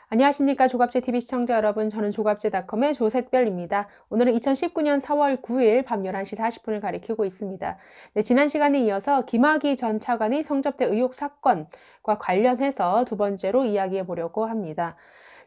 안녕하십니까 조갑제TV 시청자 여러분, 저는 조갑제닷컴의 조샛별입니다. 오늘은 2019년 4월 9일 밤 11시 40분을 가리키고 있습니다. 네, 지난 시간에 이어서 김학의 전 차관의 성접대 의혹 사건과 관련해서 두 번째로 이야기해 보려고 합니다.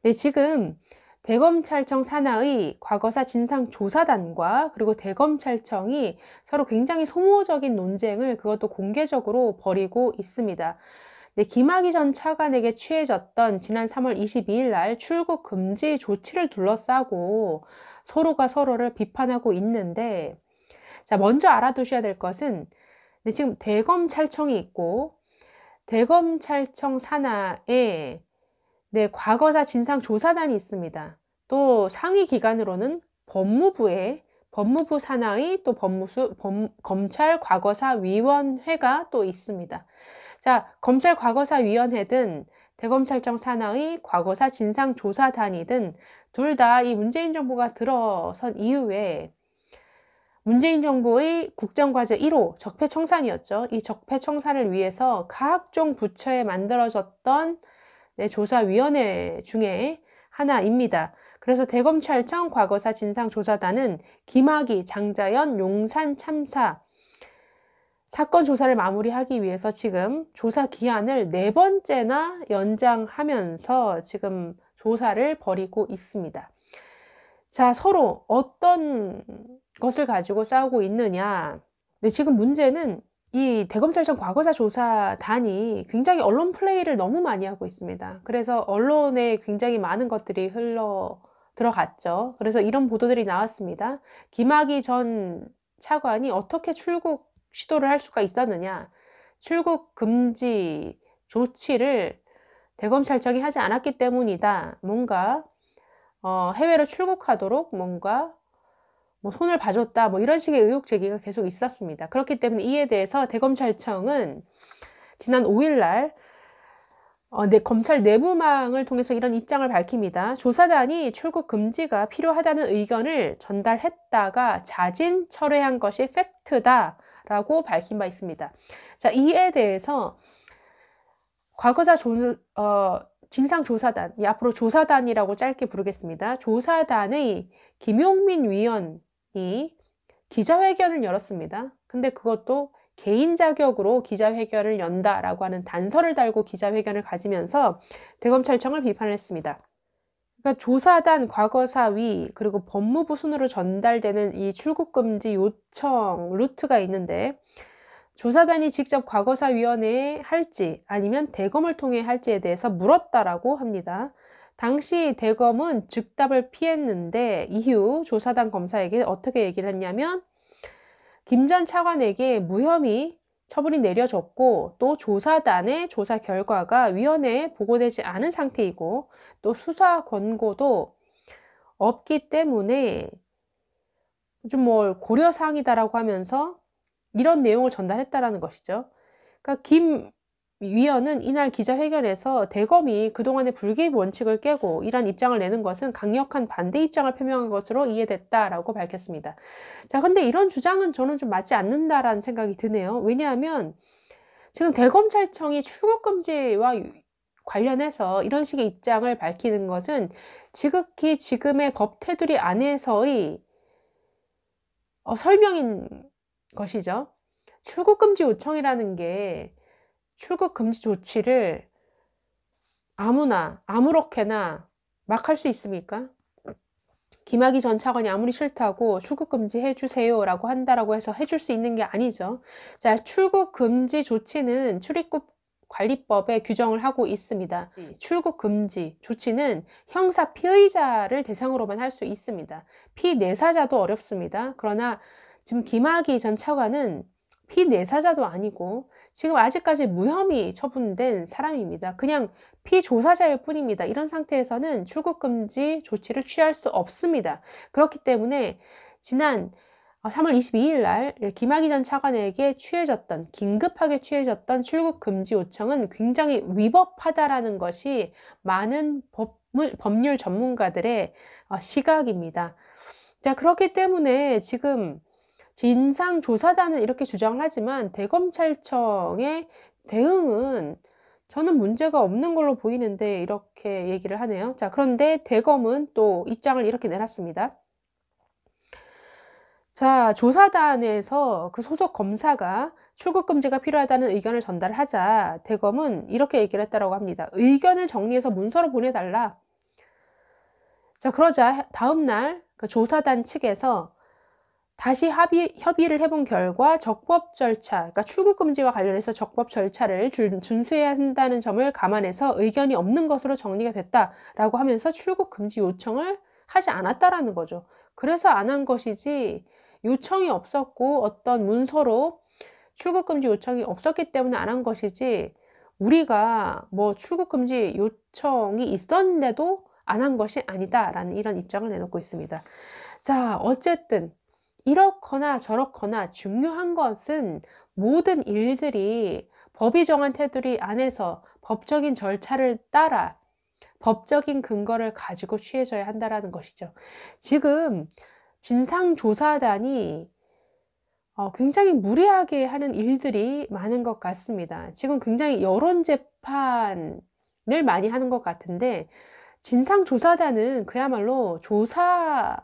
네, 지금 대검찰청 산하의 과거사 진상조사단과 그리고 대검찰청이 서로 굉장히 소모적인 논쟁을 그것도 공개적으로 벌이고 있습니다. 네, 김학의 전 차관에게 취해졌던 지난 3월 22일 날 출국 금지 조치를 둘러싸고 서로가 서로를 비판하고 있는데, 자, 먼저 알아두셔야 될 것은, 네, 지금 대검찰청이 있고 대검찰청 산하에 네, 과거사 진상조사단이 있습니다. 또 상위 기관으로는 법무부 산하의 또 검찰 과거사위원회가 또 있습니다. 자, 검찰 과거사위원회든 대검찰청 산하의 과거사 진상조사단이든 둘 다 이 문재인 정부가 들어선 이후에 문재인 정부의 국정과제 1호 적폐청산이었죠. 이 적폐청산을 위해서 각종 부처에 만들어졌던 네, 조사위원회 중에 하나입니다. 그래서 대검찰청 과거사 진상조사단은 김학의, 장자연, 용산 참사 사건 조사를 마무리하기 위해서 지금 조사 기한을 4번째나 연장하면서 지금 조사를 벌이고 있습니다. 자, 서로 어떤 것을 가지고 싸우고 있느냐. 네, 지금 문제는 이 대검찰청 과거사 조사단이 굉장히 언론 플레이를 너무 많이 하고 있습니다. 그래서 언론에 굉장히 많은 것들이 흘러 들어갔죠. 그래서 이런 보도들이 나왔습니다. 김학의 전 차관이 어떻게 출국 시도를 할 수가 있었느냐. 출국 금지 조치를 대검찰청이 하지 않았기 때문이다. 뭔가 해외로 출국하도록 뭔가 손을 봐줬다, 이런 식의 의혹 제기가 계속 있었습니다. 그렇기 때문에 이에 대해서 대검찰청은 지난 5일날 검찰 내부망을 통해서 이런 입장을 밝힙니다. 조사단이 출국 금지가 필요하다는 의견을 전달했다가 자진 철회한 것이 팩트다라고 밝힌 바 있습니다. 자, 이에 대해서 과거사 진상조사단, 앞으로 조사단이라고 짧게 부르겠습니다. 조사단의 김용민 위원이 기자회견을 열었습니다. 근데 그것도 개인 자격으로 기자회견을 연다라고 하는 단서를 달고 기자회견을 가지면서 대검찰청을 비판을 했습니다. 그러니까 조사단, 과거사위, 그리고 법무부 순으로 전달되는 이 출국금지 요청 루트가 있는데, 조사단이 직접 과거사위원회에 할지 아니면 대검을 통해 할지에 대해서 물었다라고 합니다. 당시 대검은 즉답을 피했는데 이후 조사단 검사에게 어떻게 얘기를 했냐면, 김 전 차관에게 무혐의 처분이 내려졌고 또 조사단의 조사 결과가 위원회에 보고되지 않은 상태이고 또 수사 권고도 없기 때문에 좀 고려사항이다라고 하면서 이런 내용을 전달했다라는 것이죠. 그러니까 김 위원은 이날 기자회견에서 대검이 그동안의 불개입 원칙을 깨고 이런 입장을 내는 것은 강력한 반대 입장을 표명한 것으로 이해됐다라고 밝혔습니다. 자, 근데 이런 주장은 저는 좀 맞지 않는다라는 생각이 드네요. 왜냐하면 지금 대검찰청이 출국금지와 관련해서 이런 식의 입장을 밝히는 것은 지극히 지금의 법 테두리 안에서의 설명인 것이죠. 출국금지 요청이라는 게 출국 금지 조치를 아무나 아무렇게나 막 할 수 있습니까? 김학의 전 차관이 아무리 싫다고 출국 금지 해주세요 라고 한다라고 해서 해줄 수 있는 게 아니죠. 자, 출국 금지 조치는 출입국 관리법에 규정을 하고 있습니다. 출국 금지 조치는 형사 피의자를 대상으로만 할 수 있습니다. 피내사자도 어렵습니다. 그러나 지금 김학의 전 차관은 피내사자도 아니고 지금 아직까지 무혐의 처분된 사람입니다. 그냥 피조사자일 뿐입니다. 이런 상태에서는 출국금지 조치를 취할 수 없습니다. 그렇기 때문에 지난 3월 22일 날 김학의 전 차관에게 긴급하게 취해졌던 출국금지 요청은 굉장히 위법하다라는 것이 많은 법률 전문가들의 시각입니다. 자, 그렇기 때문에 지금 진상조사단은 이렇게 주장을 하지만 대검찰청의 대응은 저는 문제가 없는 걸로 보이는데 이렇게 얘기를 하네요. 자, 그런데 대검은 또 입장을 이렇게 내놨습니다. 자, 조사단에서 그 소속 검사가 출국 금지가 필요하다는 의견을 전달하자 대검은 이렇게 얘기를 했다고 합니다. 의견을 정리해서 문서로 보내달라. 자, 그러자 다음날 그 조사단 측에서 다시 협의를 해본 결과 적법 절차, 그러니까 출국 금지와 관련해서 적법 절차를 준수해야 한다는 점을 감안해서 의견이 없는 것으로 정리가 됐다라고 하면서 출국 금지 요청을 하지 않았다라는 거죠. 그래서 안 한 것이지 요청이 없었고 어떤 문서로 출국 금지 요청이 없었기 때문에 안 한 것이지 우리가 뭐 출국 금지 요청이 있었는데도 안 한 것이 아니다라는 이런 입장을 내놓고 있습니다. 자, 어쨌든 이렇거나 저렇거나 중요한 것은 모든 일들이 법이 정한 테두리 안에서 법적인 절차를 따라 법적인 근거를 가지고 취해져야 한다는 것이죠. 지금 진상조사단이 굉장히 무리하게 하는 일들이 많은 것 같습니다. 지금 굉장히 여론 재판을 많이 하는 것 같은데 진상조사단은 그야말로 조사를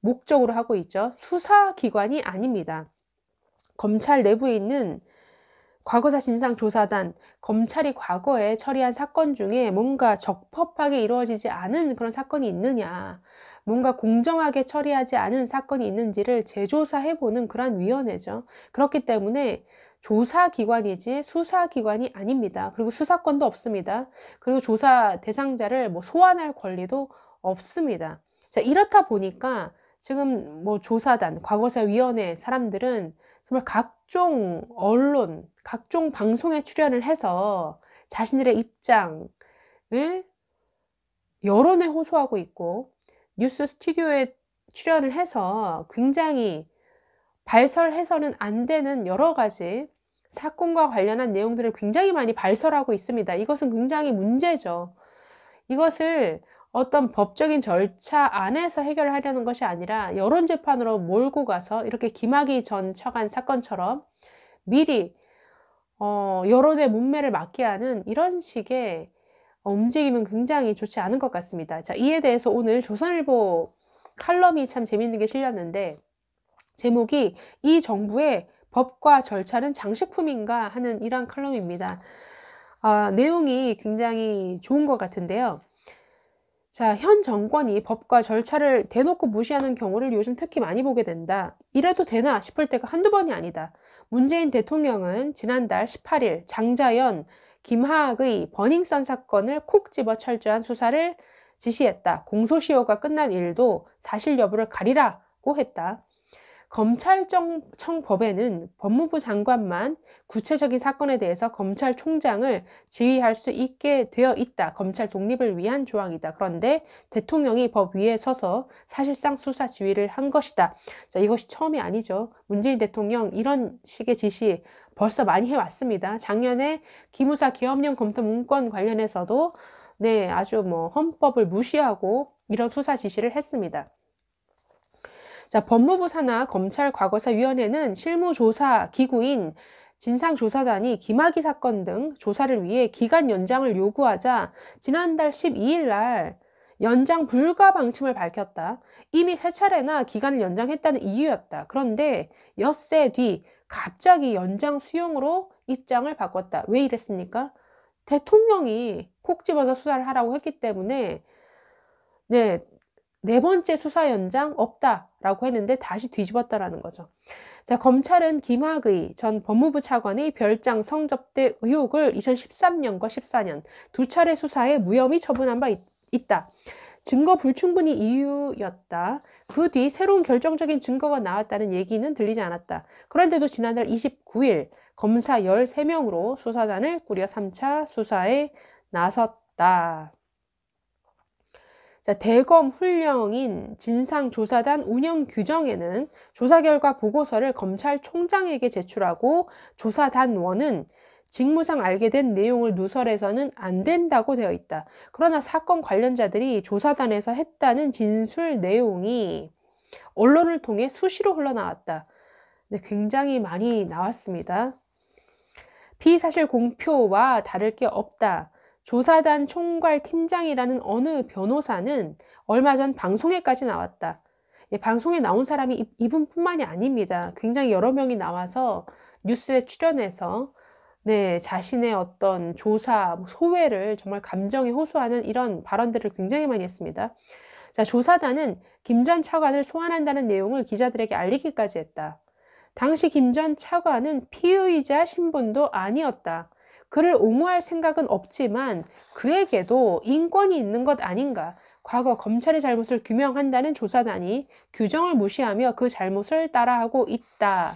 목적으로 하고 있죠. 수사기관이 아닙니다. 검찰 내부에 있는 과거사 진상조사단, 검찰이 과거에 처리한 사건 중에 뭔가 적법하게 이루어지지 않은 그런 사건이 있느냐, 뭔가 공정하게 처리하지 않은 사건이 있는지를 재조사해보는 그런 위원회죠. 그렇기 때문에 조사기관이지 수사기관이 아닙니다. 그리고 수사권도 없습니다. 그리고 조사 대상자를 뭐 소환할 권리도 없습니다. 자, 이렇다 보니까 지금 뭐 조사단, 과거사위원회 사람들은 정말 각종 언론, 각종 방송에 출연을 해서 자신들의 입장을 여론에 호소하고 있고 뉴스 스튜디오에 출연을 해서 굉장히 발설해서는 안 되는 여러 가지 사건과 관련한 내용들을 굉장히 많이 발설하고 있습니다. 이것은 굉장히 문제죠. 이것을 어떤 법적인 절차 안에서 해결하려는 것이 아니라 여론재판으로 몰고 가서 이렇게 김학의 전 처관 사건처럼 미리 여론의 문매를 맞게 하는 이런 식의 움직임은 굉장히 좋지 않은 것 같습니다. 자, 이에 대해서 오늘 조선일보 칼럼이 참 재밌는 게 실렸는데 제목이 이 정부의 법과 절차는 장식품인가 하는 이런 칼럼입니다. 내용이 굉장히 좋은 것 같은데요. 자, 현 정권이 법과 절차를 대놓고 무시하는 경우를 요즘 특히 많이 보게 된다. 이래도 되나 싶을 때가 한두 번이 아니다. 문재인 대통령은 지난달 18일 장자연, 김학의 버닝썬 사건을 콕 집어 철저한 수사를 지시했다. 공소시효가 끝난 일도 사실 여부를 가리라고 했다. 검찰청 법에는 법무부 장관만 구체적인 사건에 대해서 검찰총장을 지휘할 수 있게 되어 있다. 검찰 독립을 위한 조항이다. 그런데 대통령이 법 위에 서서 사실상 수사 지휘를 한 것이다. 자, 이것이 처음이 아니죠. 문재인 대통령 이런 식의 지시 벌써 많이 해왔습니다. 작년에 기무사 계엄령 검토 문건 관련해서도 아주 뭐 헌법을 무시하고 이런 수사 지시를 했습니다. 자, 법무부 산하 검찰과거사위원회는 실무조사 기구인 진상조사단이 김학의 사건 등 조사를 위해 기간 연장을 요구하자 지난달 12일 날 연장 불가 방침을 밝혔다. 이미 세 차례나 기간을 연장했다는 이유였다. 그런데 엿새 뒤 갑자기 연장 수용으로 입장을 바꿨다. 왜 이랬습니까? 대통령이 콕 집어서 수사를 하라고 했기 때문에 네 번째 수사 연장 없다라고 했는데 다시 뒤집었다라는 거죠. 자, 검찰은 김학의 전 법무부 차관의 별장 성접대 의혹을 2013년과 14년 두 차례 수사에 무혐의 처분한 바 있다. 증거 불충분이 이유였다. 그 뒤 새로운 결정적인 증거가 나왔다는 얘기는 들리지 않았다. 그런데도 지난달 29일 검사 13명으로 수사단을 꾸려 3차 수사에 나섰다. 자, 대검 훈령인 진상조사단 운영 규정에는 조사 결과 보고서를 검찰총장에게 제출하고 조사단원은 직무상 알게 된 내용을 누설해서는 안 된다고 되어 있다. 그러나 사건 관련자들이 조사단에서 했다는 진술 내용이 언론을 통해 수시로 흘러나왔다. 굉장히 많이 나왔습니다. 피의사실 공표와 다를 게 없다. 조사단 총괄 팀장이라는 어느 변호사는 얼마 전 방송에까지 나왔다. 예, 방송에 나온 사람이 이분뿐만이 아닙니다. 굉장히 여러 명이 나와서 뉴스에 출연해서 네, 자신의 어떤 조사, 소회를 정말 감정에 호소하는 이런 발언들을 굉장히 많이 했습니다. 자, 조사단은 김 전 차관을 소환한다는 내용을 기자들에게 알리기까지 했다. 당시 김 전 차관은 피의자 신분도 아니었다. 그를 옹호할 생각은 없지만 그에게도 인권이 있는 것 아닌가. 과거 검찰의 잘못을 규명한다는 조사단이 규정을 무시하며 그 잘못을 따라하고 있다.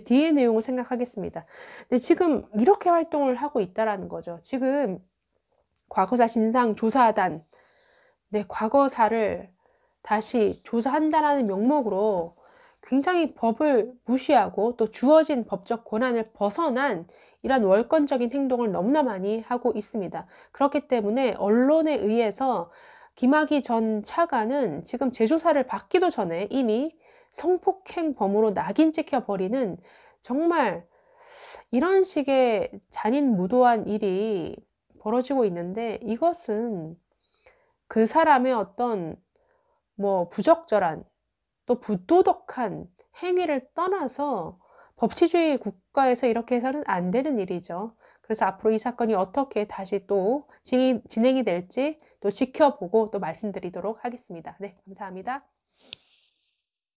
뒤의 내용을 생각하겠습니다. 근데 지금 이렇게 활동을 하고 있다라는 거죠. 지금 과거사 신상 조사단, 네, 과거사를 다시 조사한다라는 명목으로 굉장히 법을 무시하고 또 주어진 법적 권한을 벗어난 이런 월권적인 행동을 너무나 많이 하고 있습니다. 그렇기 때문에 언론에 의해서 김학의 전 차관은 지금 재조사를 받기도 전에 이미 성폭행범으로 낙인 찍혀버리는 정말 이런 식의 잔인무도한 일이 벌어지고 있는데 이것은 그 사람의 어떤 부적절한 또 부도덕한 행위를 떠나서 법치주의 국가에서 이렇게 해서는 안 되는 일이죠. 그래서 앞으로 이 사건이 어떻게 다시 또 진행이 될지 또 지켜보고 또 말씀드리도록 하겠습니다. 네, 감사합니다.